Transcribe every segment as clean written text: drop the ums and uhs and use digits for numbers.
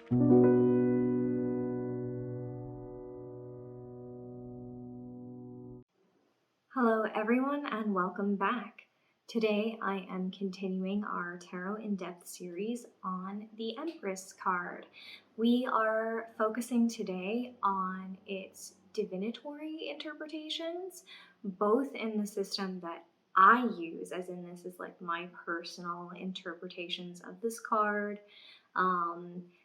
Hello everyone and welcome back. Today I am continuing our Tarot in-depth series on the Empress card. We are focusing today on its divinatory interpretations, both in the system that I use, as in this is like my personal interpretations of this card,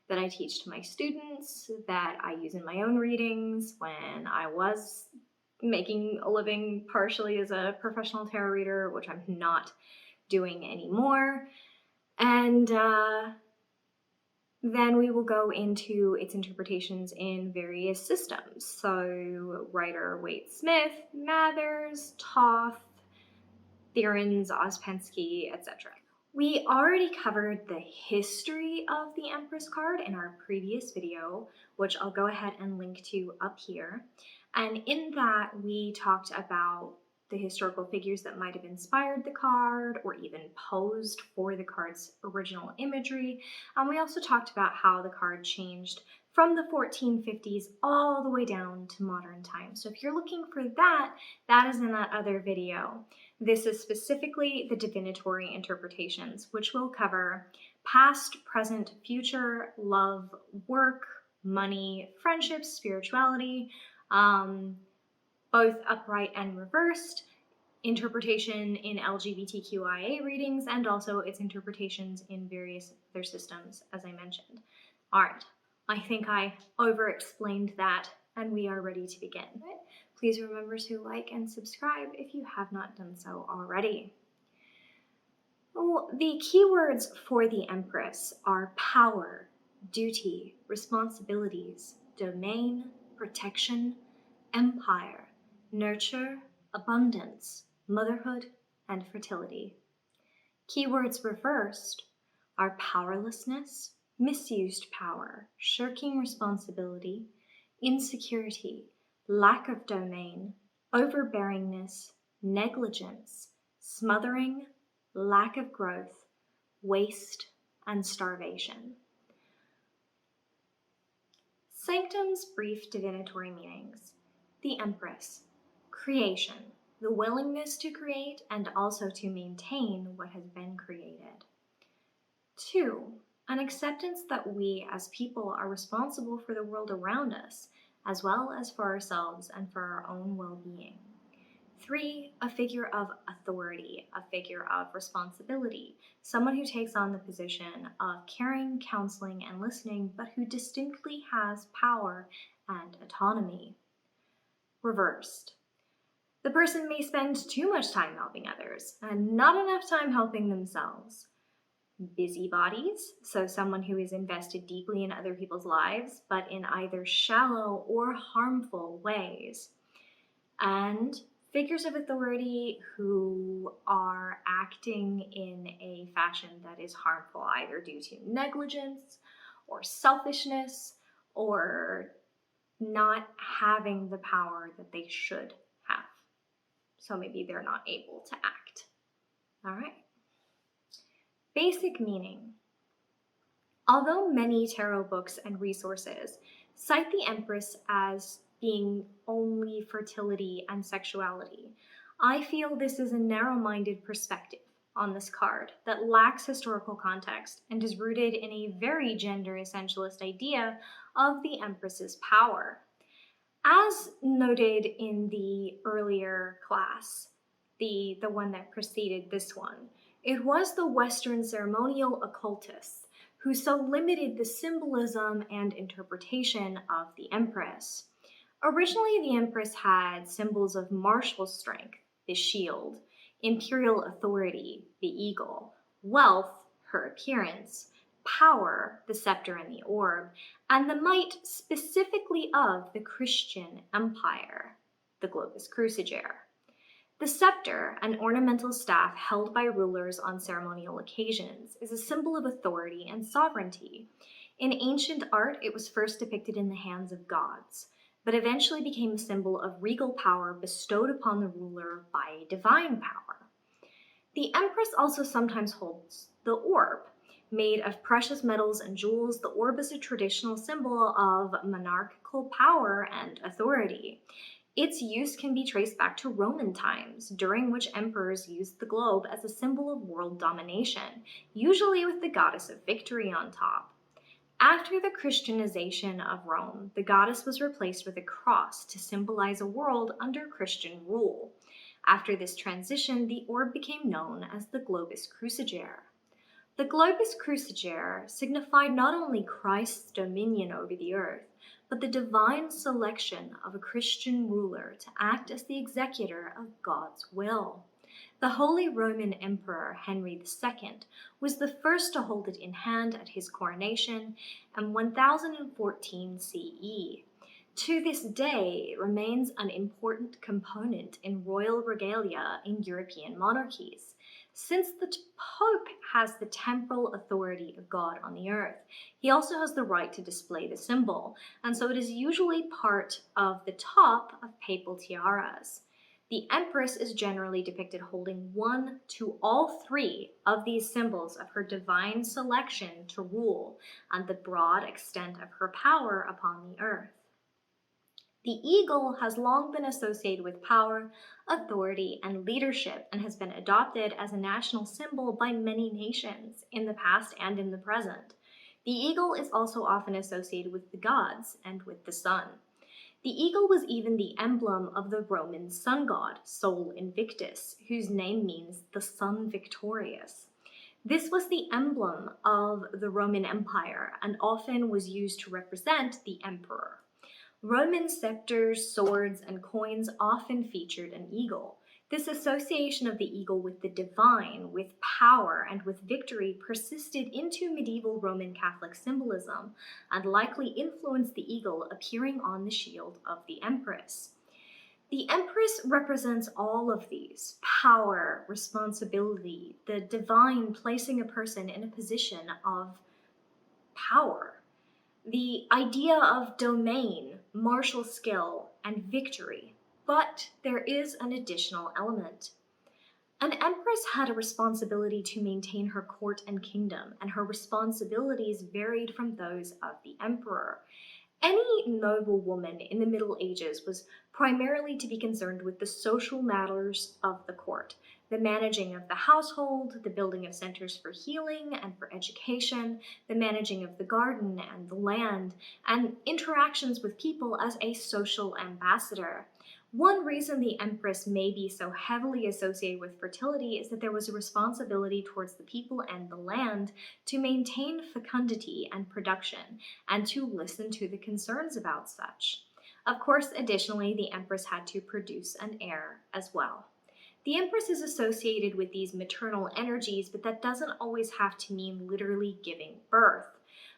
that I teach to my students, that I use in my own readings when I was making a living partially as a professional tarot reader, which I'm not doing anymore. And then we will go into its interpretations in various systems. So Rider-Waite-Smith, Mathers, Thoth, Thierens, Ouspensky, etc. We already covered the history of the Empress card in our previous video, which I'll go ahead and link to up here. And in that, we talked about the historical figures that might have inspired the card or even posed for the card's original imagery. And we also talked about how the card changed from the 1450s all the way down to modern times. So if you're looking for that, that is in that other video. This is specifically the divinatory interpretations, which will cover past, present, future, love, work, money, friendships, spirituality, both upright and reversed, interpretation in LGBTQIA readings, and also its interpretations in various other systems, as I mentioned. All right, I think I over-explained that, and we are ready to begin. Please remember to like and subscribe if you have not done so already. Well, the keywords for the Empress are power, duty, responsibilities, domain, protection, empire, nurture, abundance, motherhood, and fertility. Keywords reversed are powerlessness, misused power, shirking responsibility, insecurity, lack of domain, overbearingness, negligence, smothering, lack of growth, waste, and starvation. Sanctum's brief divinatory meanings. The Empress, creation, the willingness to create and also to maintain what has been created. 2, an acceptance that we as people are responsible for the world around us, as well as for ourselves and for our own well-being. 3, a figure of authority, a figure of responsibility, someone who takes on the position of caring, counseling, and listening, but who distinctly has power and autonomy. Reversed. The person may spend too much time helping others and not enough time helping themselves. Busybodies, so someone who is invested deeply in other people's lives, but in either shallow or harmful ways. And figures of authority who are acting in a fashion that is harmful, either due to negligence or selfishness or not having the power that they should have. So maybe they're not able to act. All right. Basic meaning. Although many tarot books and resources cite the Empress as being only fertility and sexuality, I feel this is a narrow-minded perspective on this card that lacks historical context and is rooted in a very gender essentialist idea of the Empress's power. As noted in the earlier class, the one that preceded this one, it was the Western ceremonial occultists who so limited the symbolism and interpretation of the Empress. Originally, the Empress had symbols of martial strength, the shield, imperial authority, the eagle, wealth, her appearance, power, the scepter and the orb, and the might specifically of the Christian empire, the globus cruciger. The scepter, an ornamental staff held by rulers on ceremonial occasions, is a symbol of authority and sovereignty. In ancient art, it was first depicted in the hands of gods, but eventually became a symbol of regal power bestowed upon the ruler by divine power. The Empress also sometimes holds the orb, Made of precious metals and jewels, the orb is a traditional symbol of monarchical power and authority. Its use can be traced back to Roman times, during which emperors used the globe as a symbol of world domination, usually with the goddess of victory on top. After the Christianization of Rome, the goddess was replaced with a cross to symbolize a world under Christian rule. After this transition, the orb became known as the globus cruciger. The globus cruciger signified not only Christ's dominion over the earth, but the divine selection of a Christian ruler to act as the executor of God's will. The Holy Roman Emperor Henry II was the first to hold it in hand at his coronation in 1014 CE. To this day, it remains an important component in royal regalia in European monarchies. Since the Pope has the temporal authority of God on the earth, he also has the right to display the symbol, and so it is usually part of the top of papal tiaras. The Empress is generally depicted holding one to all three of these symbols of her divine selection to rule and the broad extent of her power upon the earth. The eagle has long been associated with power, authority, and leadership and has been adopted as a national symbol by many nations in the past and in the present. The eagle is also often associated with the gods and with the sun. The eagle was even the emblem of the Roman sun god, Sol Invictus, whose name means the sun victorious. This was the emblem of the Roman Empire and often was used to represent the emperor. Roman scepters, swords, and coins often featured an eagle. This association of the eagle with the divine, with power, and with victory persisted into medieval Roman Catholic symbolism and likely influenced the eagle appearing on the shield of the Empress. The Empress represents all of these: power, responsibility, the divine placing a person in a position of power. The idea of domain, martial skill, and victory. But there is an additional element. An empress had a responsibility to maintain her court and kingdom, and her responsibilities varied from those of the emperor. Any noble woman in the Middle Ages was primarily to be concerned with the social matters of the court, the managing of the household, the building of centers for healing and for education, the managing of the garden and the land, and interactions with people as a social ambassador. One reason the Empress may be so heavily associated with fertility is that there was a responsibility towards the people and the land to maintain fecundity and production, and to listen to the concerns about such. Of course, additionally, the Empress had to produce an heir as well. The Empress is associated with these maternal energies, but that doesn't always have to mean literally giving birth.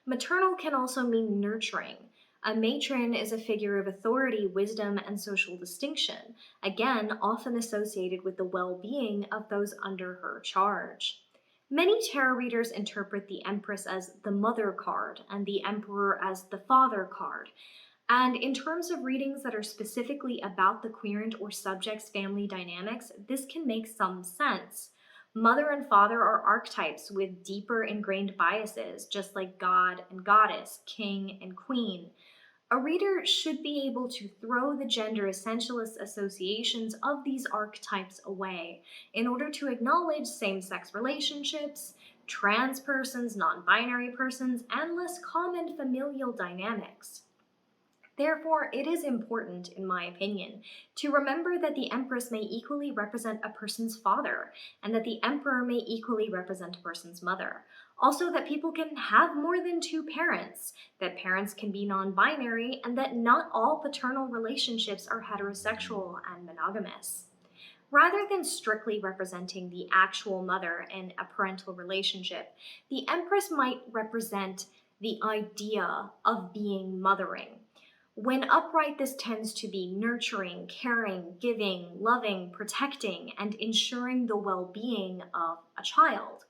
Maternal can also mean nurturing. A matron is a figure of authority, wisdom, and social distinction, again, often associated with the well-being of those under her charge. Many tarot readers interpret the Empress as the mother card and the Emperor as the father card. And in terms of readings that are specifically about the querent or subject's family dynamics, this can make some sense. Mother and father are archetypes with deeper ingrained biases, just like God and goddess, king and queen. A reader should be able to throw the gender essentialist associations of these archetypes away in order to acknowledge same-sex relationships, trans persons, non-binary persons, and less common familial dynamics. Therefore, it is important, in my opinion, to remember that the Empress may equally represent a person's father, and that the Emperor may equally represent a person's mother. Also, that people can have more than two parents, that parents can be non-binary, and that not all paternal relationships are heterosexual and monogamous. Rather than strictly representing the actual mother in a parental relationship, the Empress might represent the idea of being mothering. When upright, this tends to be nurturing, caring, giving, loving, protecting, and ensuring the well-being of a child.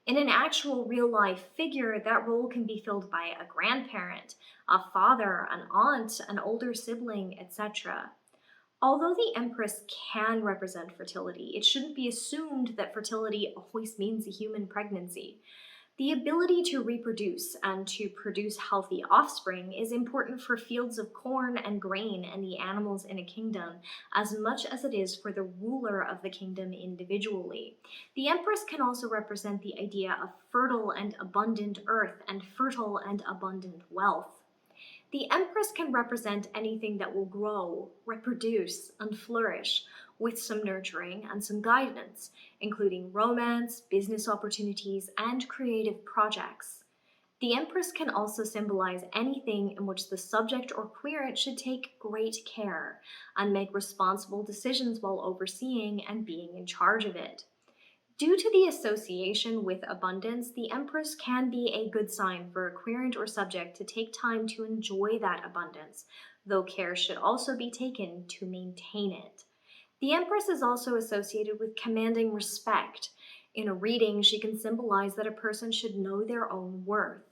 In an actual real-life figure, that role can be filled by a grandparent, a father, an aunt, an older sibling, etc. Although the Empress can represent fertility, it shouldn't be assumed that fertility always means a human pregnancy. The ability to reproduce and to produce healthy offspring is important for fields of corn and grain and the animals in a kingdom as much as it is for the ruler of the kingdom individually. The Empress can also represent the idea of fertile and abundant earth and fertile and abundant wealth. The Empress can represent anything that will grow, reproduce, and flourish with some nurturing and some guidance, including romance, business opportunities, and creative projects. The Empress can also symbolize anything in which the subject or querent should take great care and make responsible decisions while overseeing and being in charge of it. Due to the association with abundance, the Empress can be a good sign for a querent or subject to take time to enjoy that abundance, though care should also be taken to maintain it. The Empress is also associated with commanding respect. In a reading, she can symbolize that a person should know their own worth.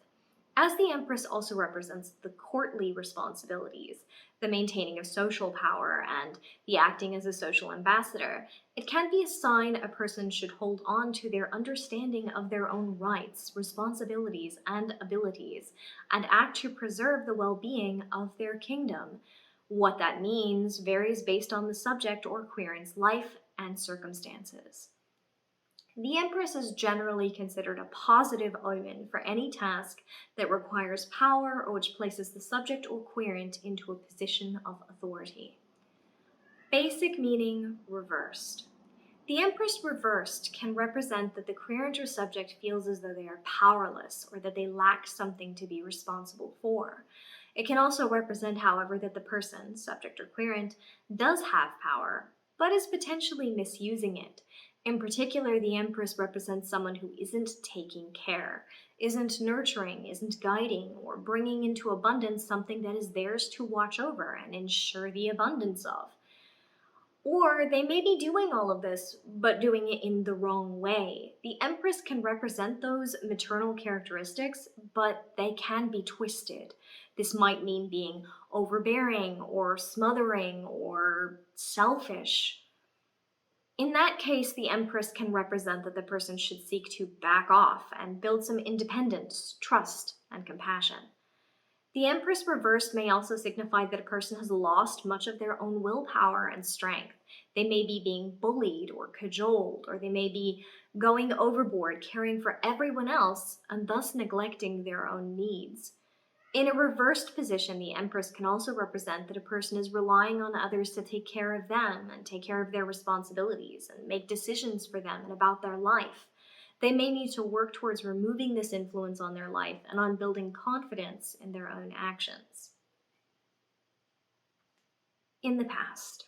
As the Empress also represents the courtly responsibilities, the maintaining of social power, and the acting as a social ambassador, it can be a sign a person should hold on to their understanding of their own rights, responsibilities, and abilities, and act to preserve the well-being of their kingdom. What that means varies based on the subject or querent's life and circumstances. The Empress is generally considered a positive omen for any task that requires power or which places the subject or querent into a position of authority. Basic meaning reversed. The Empress reversed can represent that the querent or subject feels as though they are powerless or that they lack something to be responsible for. It can also represent, however, that the person, subject or querent, does have power, but is potentially misusing it. In particular, the Empress represents someone who isn't taking care, isn't nurturing, isn't guiding, or bringing into abundance something that is theirs to watch over and ensure the abundance of. Or they may be doing all of this, but doing it in the wrong way. The Empress can represent those maternal characteristics, but they can be twisted. This might mean being overbearing or smothering or selfish. In that case, the Empress can represent that the person should seek to back off and build some independence, trust, and compassion. The Empress reversed may also signify that a person has lost much of their own willpower and strength. They may be being bullied or cajoled, or they may be going overboard, caring for everyone else, and thus neglecting their own needs. In a reversed position, the Empress can also represent that a person is relying on others to take care of them and take care of their responsibilities and make decisions for them and about their life. They may need to work towards removing this influence on their life and on building confidence in their own actions. In the past.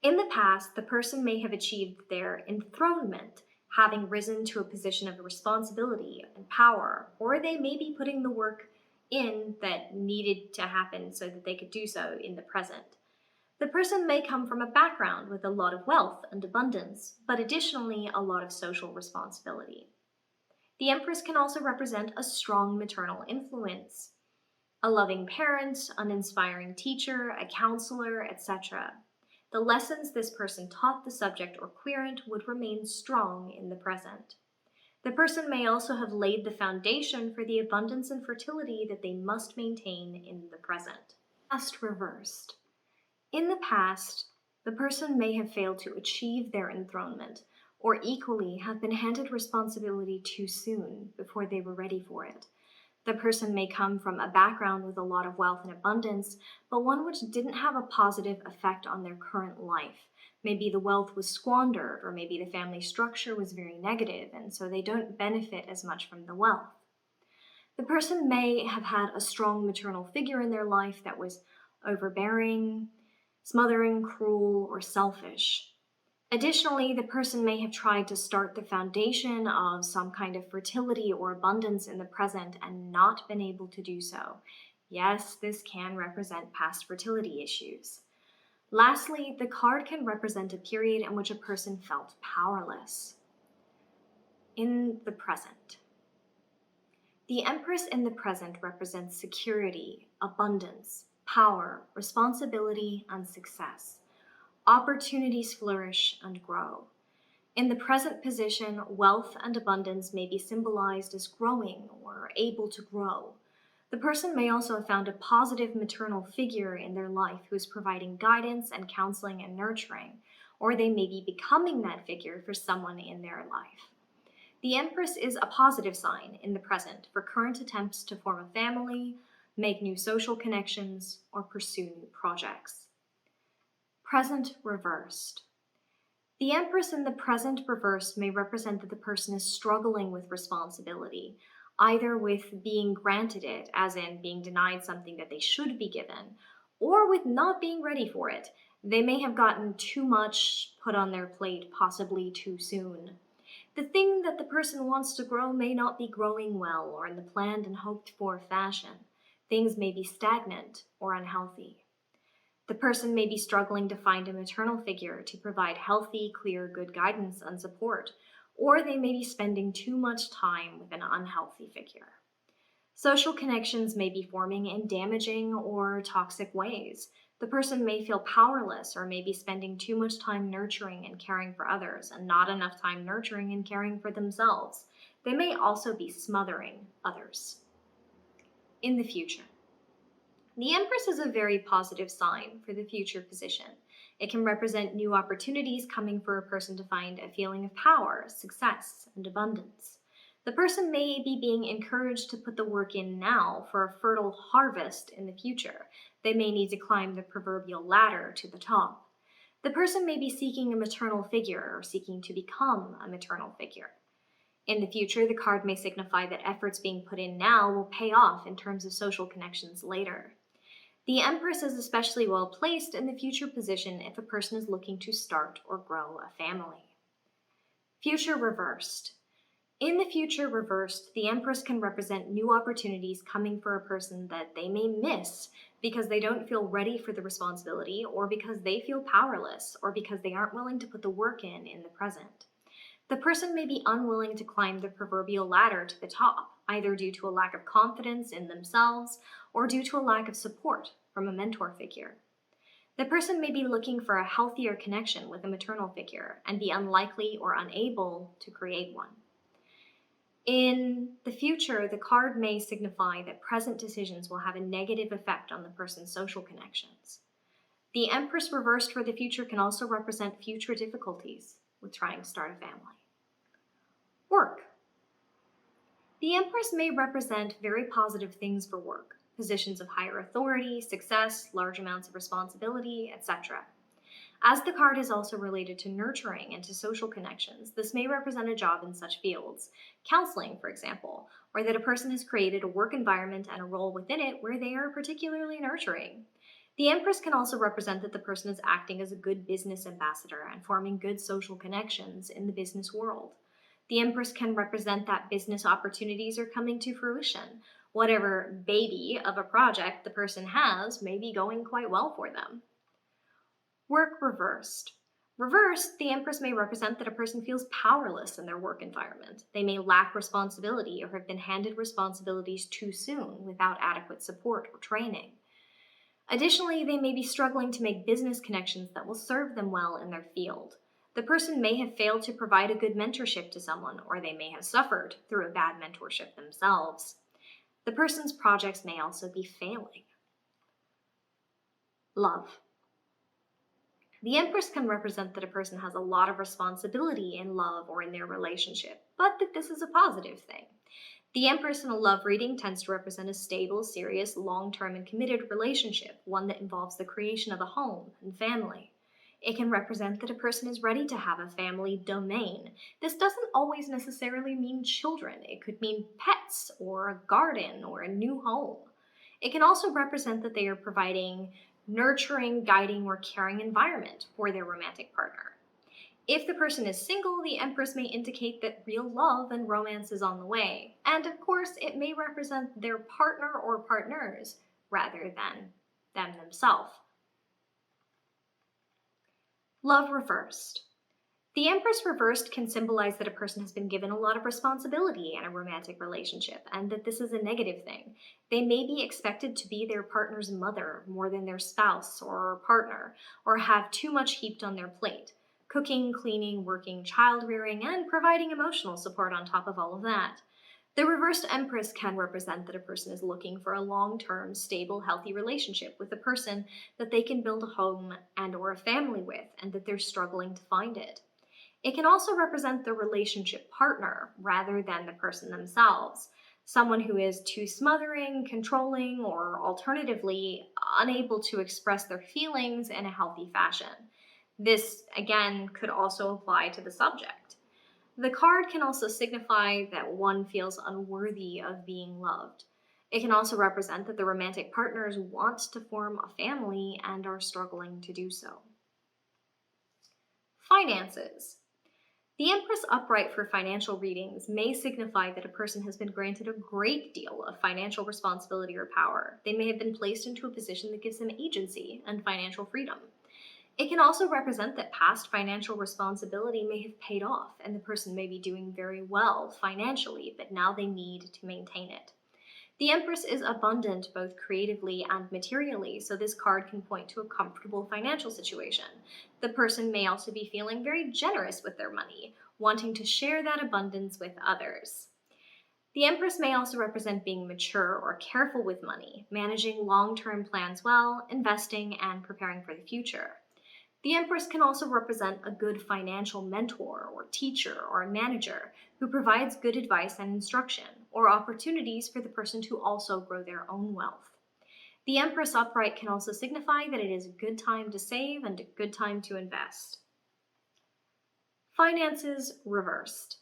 In the past, the person may have achieved their enthronement, having risen to a position of responsibility and power, or they may be putting the work in that needed to happen so that they could do so in the present. The person may come from a background with a lot of wealth and abundance, but additionally a lot of social responsibility. The Empress can also represent a strong maternal influence, a loving parent, an inspiring teacher, a counselor, etc. The lessons this person taught the subject or querent would remain strong in the present. The person may also have laid the foundation for the abundance and fertility that they must maintain in the present. Past reversed. In the past, the person may have failed to achieve their enthronement, or equally have been handed responsibility too soon before they were ready for it. The person may come from a background with a lot of wealth and abundance, but one which didn't have a positive effect on their current life. Maybe the wealth was squandered, or maybe the family structure was very negative, and so they don't benefit as much from the wealth. The person may have had a strong maternal figure in their life that was overbearing, smothering, cruel, or selfish. Additionally, the person may have tried to start the foundation of some kind of fertility or abundance in the present and not been able to do so. Yes, this can represent past fertility issues. Lastly, the card can represent a period in which a person felt powerless. In the present. The Empress in the present represents security, abundance, power, responsibility, and success. Opportunities flourish and grow. In the present position, wealth and abundance may be symbolized as growing or able to grow. The person may also have found a positive maternal figure in their life who is providing guidance and counseling and nurturing, or they may be becoming that figure for someone in their life. The Empress is a positive sign in the present for current attempts to form a family, make new social connections, or pursue new projects. Present reversed. The Empress in the present reversed may represent that the person is struggling with responsibility, either with being granted it, as in being denied something that they should be given, or with not being ready for it. They may have gotten too much put on their plate, possibly too soon. The thing that the person wants to grow may not be growing well or in the planned and hoped for fashion. Things may be stagnant or unhealthy. The person may be struggling to find a maternal figure to provide healthy, clear, good guidance and support, or they may be spending too much time with an unhealthy figure. Social connections may be forming in damaging or toxic ways. The person may feel powerless or may be spending too much time nurturing and caring for others and not enough time nurturing and caring for themselves. They may also be smothering others. In the future. The Empress is a very positive sign for the future position. It can represent new opportunities coming for a person to find a feeling of power, success, and abundance. The person may be being encouraged to put the work in now for a fertile harvest in the future. They may need to climb the proverbial ladder to the top. The person may be seeking a maternal figure or seeking to become a maternal figure. In the future, the card may signify that efforts being put in now will pay off in terms of social connections later. The Empress is especially well placed in the future position if a person is looking to start or grow a family. Future reversed. In the future reversed, the Empress can represent new opportunities coming for a person that they may miss because they don't feel ready for the responsibility, or because they feel powerless, or because they aren't willing to put the work in the present. The person may be unwilling to climb the proverbial ladder to the top, either due to a lack of confidence in themselves or due to a lack of support from a mentor figure. The person may be looking for a healthier connection with a maternal figure and be unlikely or unable to create one. In the future, the card may signify that present decisions will have a negative effect on the person's social connections. The Empress reversed for the future can also represent future difficulties with trying to start a family. Work. The Empress may represent very positive things for work, positions of higher authority, success, large amounts of responsibility, etc. As the card is also related to nurturing and to social connections, this may represent a job in such fields, counseling, for example, or that a person has created a work environment and a role within it where they are particularly nurturing. The Empress can also represent that the person is acting as a good business ambassador and forming good social connections in the business world. The Empress can represent that business opportunities are coming to fruition. Whatever baby of a project the person has may be going quite well for them. Work reversed. Reversed, the Empress may represent that a person feels powerless in their work environment. They may lack responsibility or have been handed responsibilities too soon without adequate support or training. Additionally, they may be struggling to make business connections that will serve them well in their field. The person may have failed to provide a good mentorship to someone, or they may have suffered through a bad mentorship themselves. The person's projects may also be failing. Love. The Empress can represent that a person has a lot of responsibility in love or in their relationship, but that this is a positive thing. The Empress in a love reading tends to represent a stable, serious, long-term, and committed relationship, one that involves the creation of a home and family. It can represent that a person is ready to have a family domain. This doesn't always necessarily mean children. It could mean pets or a garden or a new home. It can also represent that they are providing nurturing, guiding, or caring environment for their romantic partner. If the person is single, the Empress may indicate that real love and romance is on the way. And of course, it may represent their partner or partners rather than them themselves. Love reversed. The Empress reversed can symbolize that a person has been given a lot of responsibility in a romantic relationship, and that this is a negative thing. They may be expected to be their partner's mother more than their spouse or partner, or have too much heaped on their plate. cooking, cleaning, working, child rearing, and providing emotional support on top of all of that. The reversed Empress can represent that a person is looking for a long-term, stable, healthy relationship with a person that they can build a home and or a family with, and that they're struggling to find it. It can also represent the relationship partner rather than the person themselves, someone who is too smothering, controlling, or alternatively unable to express their feelings in a healthy fashion. This, again, could also apply to the subject. The card can also signify that one feels unworthy of being loved. It can also represent that the romantic partners want to form a family and are struggling to do so. Finances. The Empress upright for financial readings may signify that a person has been granted a great deal of financial responsibility or power. They may have been placed into a position that gives them agency and financial freedom. It can also represent that past financial responsibility may have paid off and the person may be doing very well financially, but now they need to maintain it. The Empress is abundant both creatively and materially, so this card can point to a comfortable financial situation. The person may also be feeling very generous with their money, wanting to share that abundance with others. The Empress may also represent being mature or careful with money, managing long-term plans well, investing, and preparing for the future. The Empress can also represent a good financial mentor or teacher or a manager who provides good advice and instruction, or opportunities for the person to also grow their own wealth. The Empress upright can also signify that it is a good time to save and a good time to invest. Finances reversed.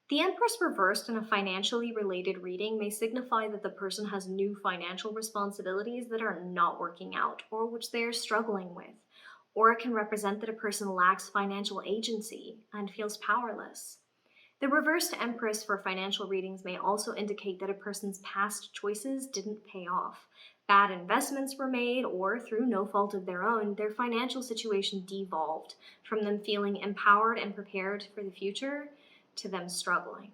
The Empress reversed in a financially related reading may signify that the person has new financial responsibilities that are not working out or which they are struggling with. Or it can represent that a person lacks financial agency and feels powerless. The reversed Empress for financial readings may also indicate that a person's past choices didn't pay off. Bad investments were made, or through no fault of their own, their financial situation devolved from them feeling empowered and prepared for the future to them struggling.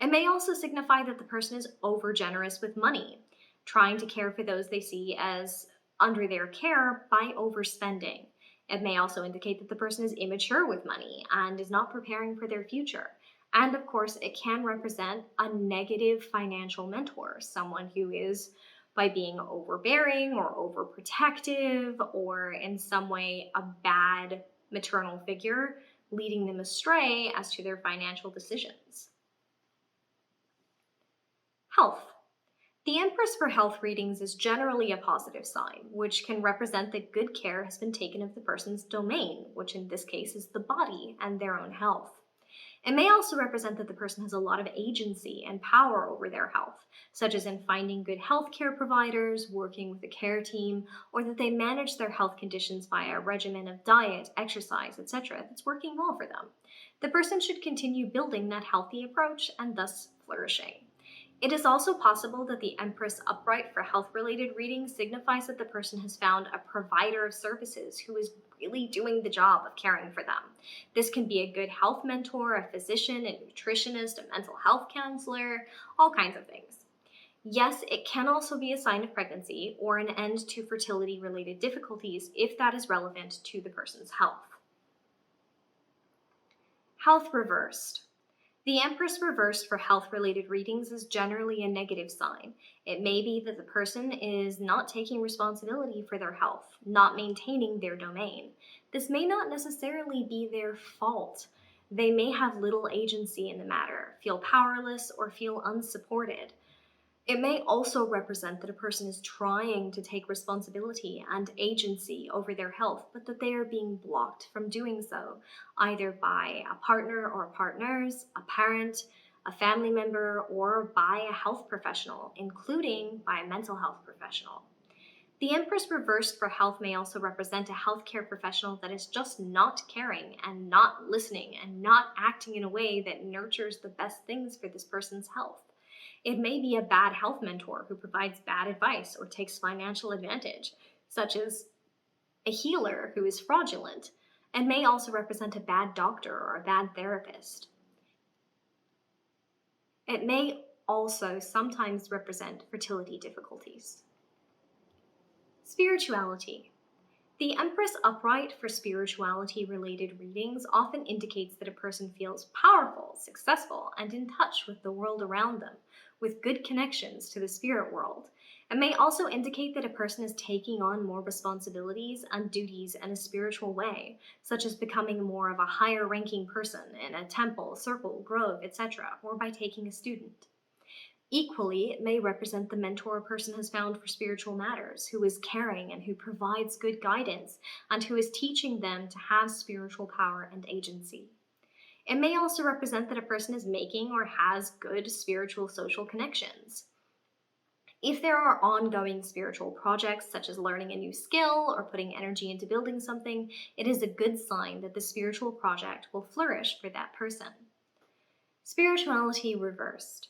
It may also signify that the person is over-generous with money, trying to care for those they see as under their care by overspending. It may also indicate that the person is immature with money and is not preparing for their future. And of course, it can represent a negative financial mentor, someone who is, by being overbearing or overprotective or in some way a bad maternal figure, leading them astray as to their financial decisions. Health. The Empress for health readings is generally a positive sign, which can represent that good care has been taken of the person's domain, which in this case is the body and their own health. It may also represent that the person has a lot of agency and power over their health, such as in finding good healthcare providers, working with a care team, or that they manage their health conditions via a regimen of diet, exercise, etc. that's working well for them. The person should continue building that healthy approach and thus flourishing. It is also possible that the Empress upright for health-related readings signifies that the person has found a provider of services who is really doing the job of caring for them. This can be a good health mentor, a physician, a nutritionist, a mental health counselor, all kinds of things. Yes, it can also be a sign of pregnancy or an end to fertility-related difficulties if that is relevant to the person's health. Health reversed. The Empress reversed for health-related readings is generally a negative sign. It may be that the person is not taking responsibility for their health, not maintaining their domain. This may not necessarily be their fault. They may have little agency in the matter, feel powerless, or feel unsupported. It may also represent that a person is trying to take responsibility and agency over their health, but that they are being blocked from doing so, either by a partner or partners, a parent, a family member, or by a health professional, including by a mental health professional. The Empress reversed for health may also represent a healthcare professional that is just not caring and not listening and not acting in a way that nurtures the best things for this person's health. It may be a bad health mentor who provides bad advice or takes financial advantage, such as a healer who is fraudulent, and may also represent a bad doctor or a bad therapist. It may also sometimes represent fertility difficulties. Spirituality. The Empress upright for spirituality-related readings often indicates that a person feels powerful, successful, and in touch with the world around them, with good connections to the spirit world. It may also indicate that a person is taking on more responsibilities and duties in a spiritual way, such as becoming more of a higher-ranking person in a temple, circle, grove, etc., or by taking a student. Equally, it may represent the mentor a person has found for spiritual matters, who is caring and who provides good guidance, and who is teaching them to have spiritual power and agency. It may also represent that a person is making or has good spiritual social connections. If there are ongoing spiritual projects, such as learning a new skill or putting energy into building something, it is a good sign that the spiritual project will flourish for that person. Spirituality reversed.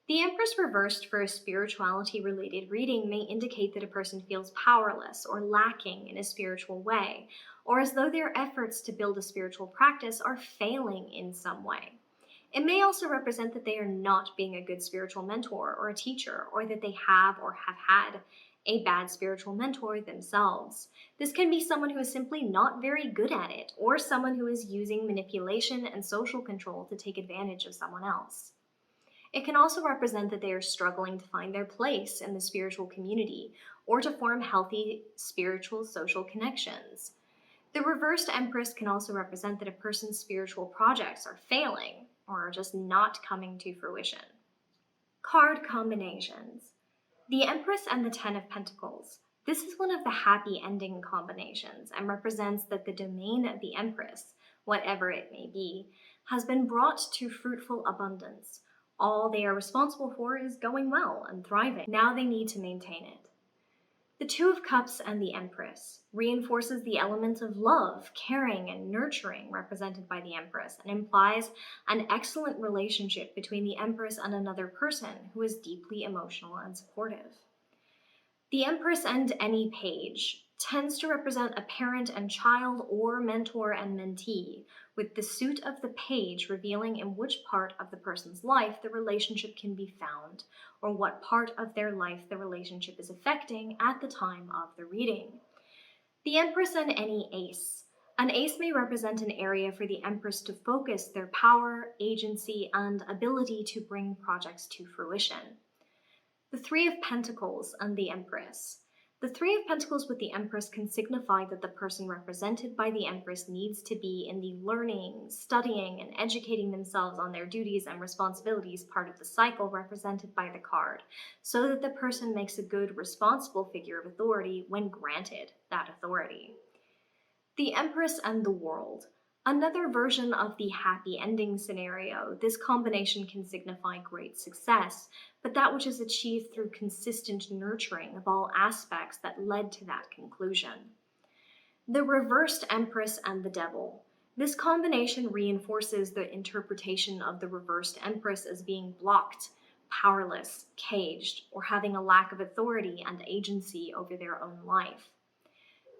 The Empress reversed for a spirituality-related reading may indicate that a person feels powerless or lacking in a spiritual way, or as though their efforts to build a spiritual practice are failing in some way. It may also represent that they are not being a good spiritual mentor or a teacher, or that they have or have had a bad spiritual mentor themselves. This can be someone who is simply not very good at it, or someone who is using manipulation and social control to take advantage of someone else. It can also represent that they are struggling to find their place in the spiritual community or to form healthy spiritual social connections. The reversed Empress can also represent that a person's spiritual projects are failing or are just not coming to fruition. Card combinations. The Empress and the Ten of Pentacles. This is one of the happy ending combinations and represents that the domain of the Empress, whatever it may be, has been brought to fruitful abundance. All they are responsible for is going well and thriving. Now they need to maintain it. The Two of Cups and the Empress reinforces the element of love, caring, and nurturing represented by the Empress, and implies an excellent relationship between the Empress and another person who is deeply emotional and supportive. The Empress and any page tends to represent a parent and child or mentor and mentee, with the suit of the page revealing in which part of the person's life the relationship can be found, or what part of their life the relationship is affecting at the time of the reading. The Empress and any ace. An ace may represent an area for the Empress to focus their power, agency, and ability to bring projects to fruition. The Three of Pentacles and the Empress. The Three of Pentacles with the Empress can signify that the person represented by the Empress needs to be in the learning, studying, and educating themselves on their duties and responsibilities part of the cycle represented by the card, so that the person makes a good, responsible figure of authority when granted that authority. The Empress and the World. Another version of the happy ending scenario, this combination can signify great success, but that which is achieved through consistent nurturing of all aspects that led to that conclusion. The reversed Empress and the Devil. This combination reinforces the interpretation of the reversed Empress as being blocked, powerless, caged, or having a lack of authority and agency over their own life.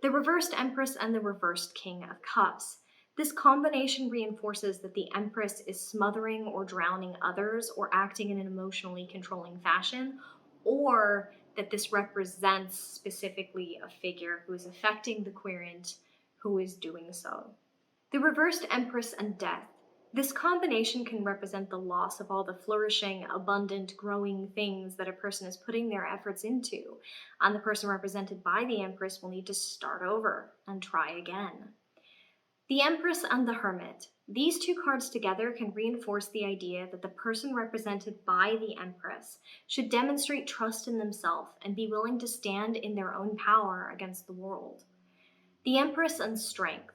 The reversed Empress and the reversed King of Cups. This combination reinforces that the Empress is smothering or drowning others or acting in an emotionally controlling fashion, or that this represents specifically a figure who is affecting the querent who is doing so. The reversed Empress and Death. This combination can represent the loss of all the flourishing, abundant, growing things that a person is putting their efforts into, and the person represented by the Empress will need to start over and try again. The Empress and the Hermit. These two cards together can reinforce the idea that the person represented by the Empress should demonstrate trust in themselves and be willing to stand in their own power against the world. The Empress and Strength.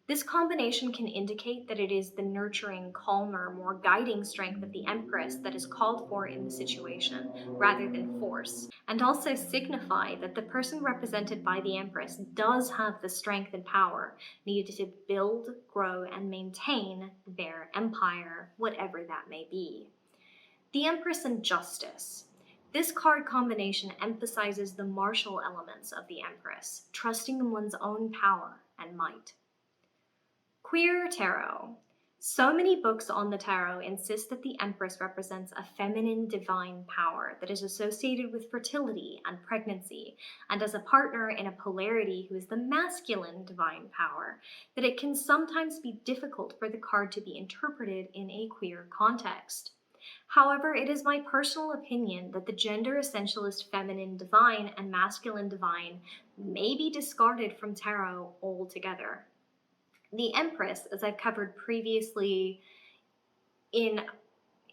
This combination can indicate that it is the nurturing, calmer, more guiding strength of the Empress that is called for in the situation, rather than force, and also signify that the person represented by the Empress does have the strength and power needed to build, grow, and maintain their empire, whatever that may be. The Empress and Justice. This card combination emphasizes the martial elements of the Empress, trusting in one's own power and might. Queer Tarot. So many books on the tarot insist that the Empress represents a feminine divine power that is associated with fertility and pregnancy, and as a partner in a polarity who is the masculine divine power, that it can sometimes be difficult for the card to be interpreted in a queer context. However, it is my personal opinion that the gender essentialist feminine divine and masculine divine may be discarded from tarot altogether. The Empress, as I've covered previously in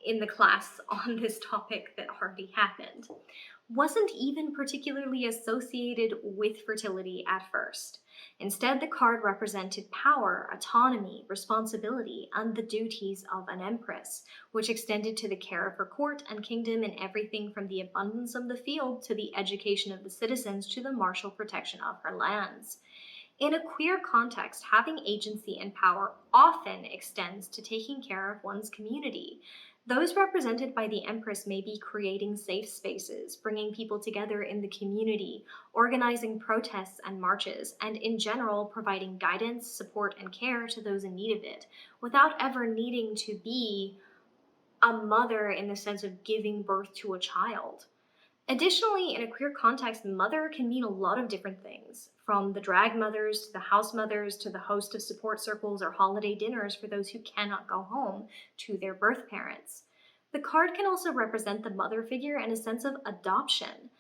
the class on this topic that already happened, wasn't even particularly associated with fertility at first. Instead, the card represented power, autonomy, responsibility, and the duties of an empress, which extended to the care of her court and kingdom in everything from the abundance of the field to the education of the citizens to the martial protection of her lands. In a queer context, having agency and power often extends to taking care of one's community. Those represented by the Empress may be creating safe spaces, bringing people together in the community, organizing protests and marches, and in general providing guidance, support, and care to those in need of it, without ever needing to be a mother in the sense of giving birth to a child. Additionally, in a queer context, mother can mean a lot of different things, from the drag mothers to the house mothers to the host of support circles or holiday dinners for those who cannot go home to their birth parents. The card can also represent the mother figure in a sense of adoption.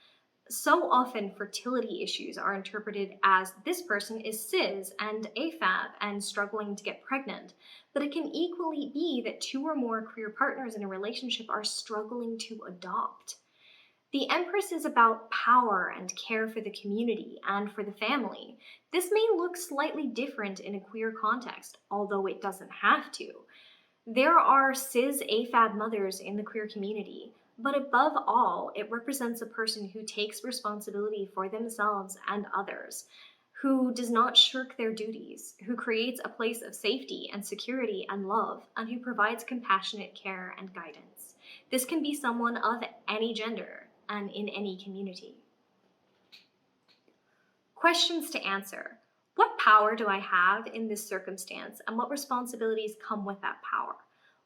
So often, fertility issues are interpreted as this person is cis and AFAB and struggling to get pregnant, but it can equally be that two or more queer partners in a relationship are struggling to adopt. The Empress is about power and care for the community and for the family. This may look slightly different in a queer context, although it doesn't have to. There are cis AFAB mothers in the queer community, but above all, it represents a person who takes responsibility for themselves and others, who does not shirk their duties, who creates a place of safety and security and love, and who provides compassionate care and guidance. This can be someone of any gender and in any community. Questions to answer. What power do I have in this circumstance, and what responsibilities come with that power?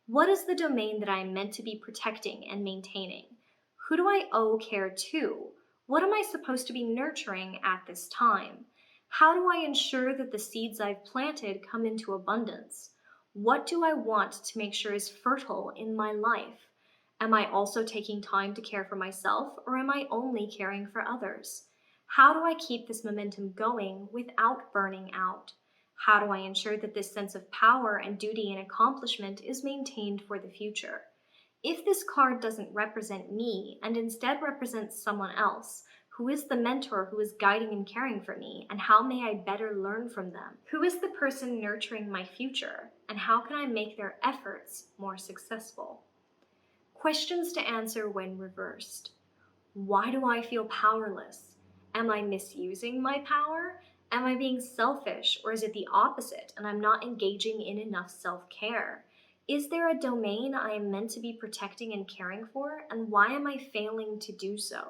What is the domain that I am meant to be protecting and maintaining? Who do I owe care to? What am I supposed to be nurturing at this time? How do I ensure that the seeds I've planted come into abundance? What do I want to make sure is fertile in my life? Am I also taking time to care for myself, or am I only caring for others? How do I keep this momentum going without burning out? How do I ensure that this sense of power and duty and accomplishment is maintained for the future? If this card doesn't represent me and instead represents someone else, who is the mentor who is guiding and caring for me, and how may I better learn from them? Who is the person nurturing my future, and how can I make their efforts more successful? Questions to answer when reversed. Why do I feel powerless? Am I misusing my power? Am I being selfish, or is it the opposite and I'm not engaging in enough self-care? Is there a domain I am meant to be protecting and caring for, and why am I failing to do so?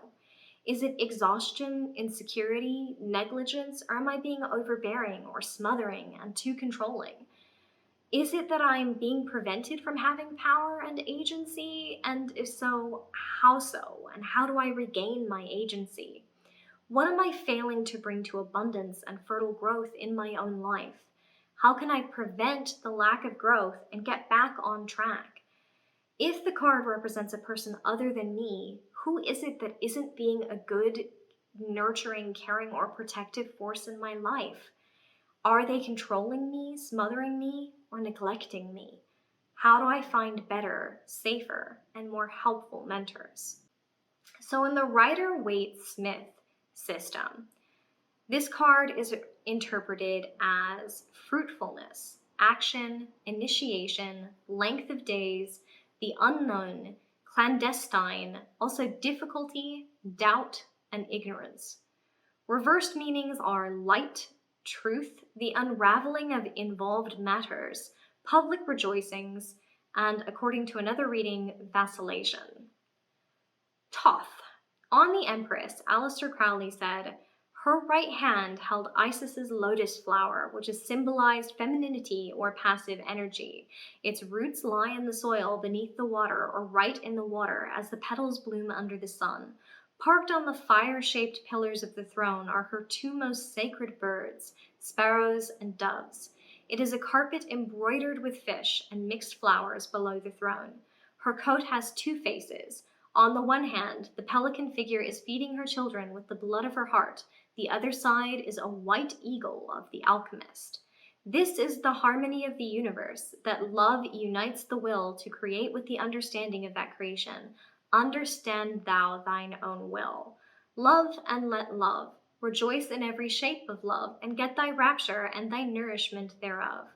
Is it exhaustion, insecurity, negligence, or am I being overbearing or smothering and too controlling? Is it that I'm being prevented from having power and agency? And if so, how so? And how do I regain my agency? What am I failing to bring to abundance and fertile growth in my own life? How can I prevent the lack of growth and get back on track? If the card represents a person other than me, who is it that isn't being a good, nurturing, caring, or protective force in my life? Are they controlling me, smothering me, or neglecting me? How do I find better, safer, and more helpful mentors? So in the Rider-Waite-Smith system, this card is interpreted as fruitfulness, action, initiation, length of days, the unknown, clandestine, also difficulty, doubt, and ignorance. Reversed meanings are light, truth, the unraveling of involved matters, public rejoicings, and, according to another reading, vacillation. Thoth. On the Empress, Aleister Crowley said, Her right hand held Isis's lotus flower, which is symbolized femininity or passive energy. Its roots lie in the soil beneath the water or right in the water as the petals bloom under the sun. Parked on the fire-shaped pillars of the throne are her two most sacred birds, sparrows and doves. It is a carpet embroidered with fish and mixed flowers below the throne. Her coat has two faces. On the one hand, the pelican figure is feeding her children with the blood of her heart. The other side is a white eagle of the alchemist. This is the harmony of the universe, that love unites the will to create with the understanding of that creation. Understand thou thine own will. Love and let love. Rejoice in every shape of love, and get thy rapture and thy nourishment thereof.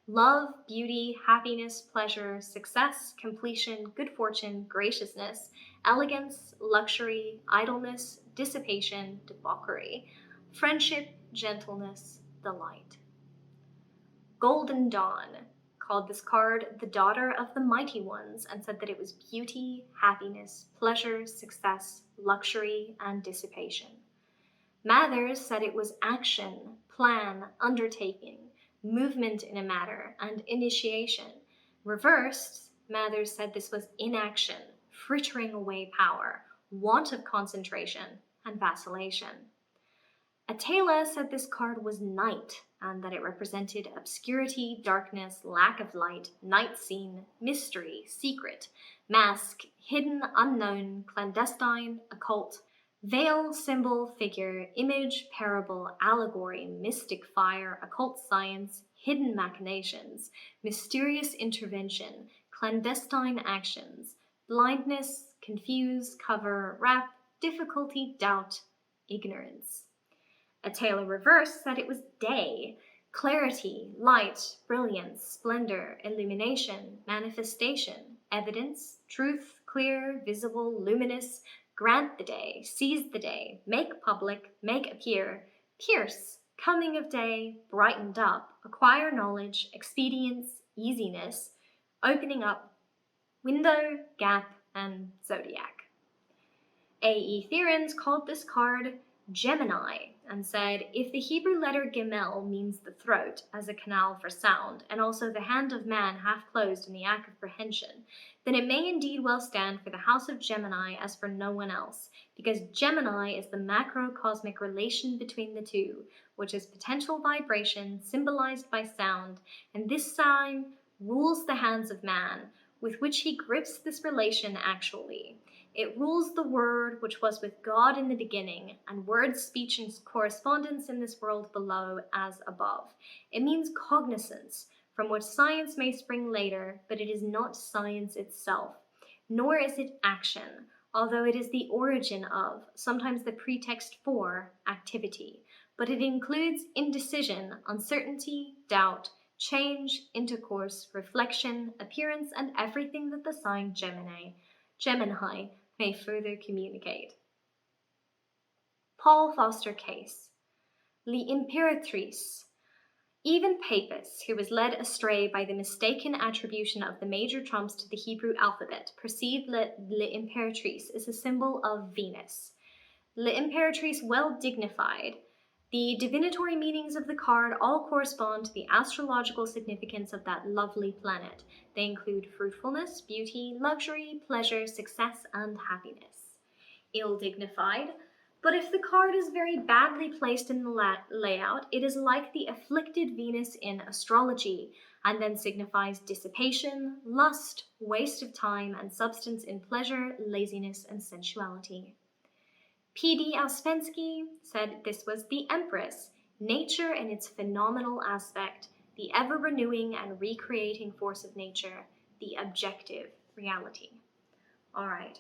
Love, beauty, happiness, pleasure, success, completion, good fortune, graciousness, elegance, luxury, idleness, dissipation, debauchery, friendship, gentleness, delight. Golden Dawn called this card the daughter of the mighty ones and said that it was beauty, happiness, pleasure, success, luxury, and dissipation. Mathers said it was action, plan, undertaking, movement in a matter, and initiation. Reversed, Mathers said this was inaction, frittering away power, want of concentration, and vacillation. Etteilla said this card was night, and that it represented obscurity, darkness, lack of light, night scene, mystery, secret, mask, hidden, unknown, clandestine, occult, veil, symbol, figure, image, parable, allegory, mystic fire, occult science, hidden machinations, mysterious intervention, clandestine actions, blindness, confuse, cover, wrap, difficulty, doubt, ignorance. Etteilla reverse said it was day, clarity, light, brilliance, splendor, illumination, manifestation, evidence, truth, clear, visible, luminous, grant the day, seize the day, make public, make appear, pierce, coming of day, brightened up, acquire knowledge, expedience, easiness, opening up, window, gap, and zodiac. A.E. Thierens called this card Gemini and said, if the Hebrew letter Gimel means the throat as a canal for sound, and also the hand of man half closed in the act of prehension, then it may indeed well stand for the house of Gemini as for no one else, because Gemini is the macrocosmic relation between the two, which is potential vibration symbolized by sound, and this sign rules the hands of man, with which he grips this relation actually. It rules the word which was with God in the beginning, and word, speech, and correspondence in this world below as above. It means cognizance, from which science may spring later, but it is not science itself, nor is it action, although it is the origin of, sometimes the pretext for, activity. But it includes indecision, uncertainty, doubt, change, intercourse, reflection, appearance, and everything that the sign Gemini may further communicate. Paul Foster Case. L'Impératrice. Even Papists, who was led astray by the mistaken attribution of the major trumps to the Hebrew alphabet, perceive L'Impératrice as a symbol of Venus. L'Impératrice well dignified. The divinatory meanings of the card all correspond to the astrological significance of that lovely planet. They include fruitfulness, beauty, luxury, pleasure, success, and happiness. Ill-dignified, but if the card is very badly placed in the layout, it is like the afflicted Venus in astrology, and then signifies dissipation, lust, waste of time and substance in pleasure, laziness, and sensuality. P.D. Ouspensky said this was the Empress, nature in its phenomenal aspect, the ever-renewing and recreating force of nature, the objective reality. All right.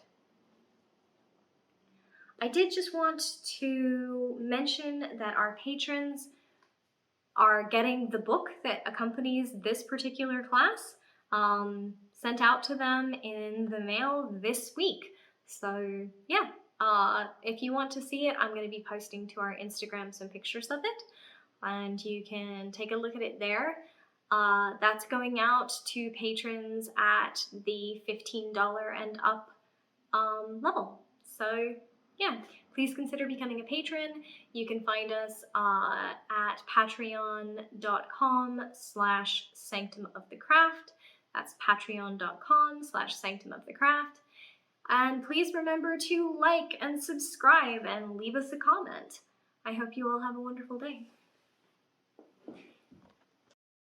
I did just want to mention that our patrons are getting the book that accompanies this particular class sent out to them in the mail this week. So, yeah. If you want to see it, I'm going to be posting to our Instagram some pictures of it, and you can take a look at it there. That's going out to patrons at the $15 and up level. So, yeah, please consider becoming a patron. You can find us at patreon.com/sanctumofthecraft. That's patreon.com/sanctumofthecraft. And please remember to like and subscribe and leave us a comment. I hope you all have a wonderful day.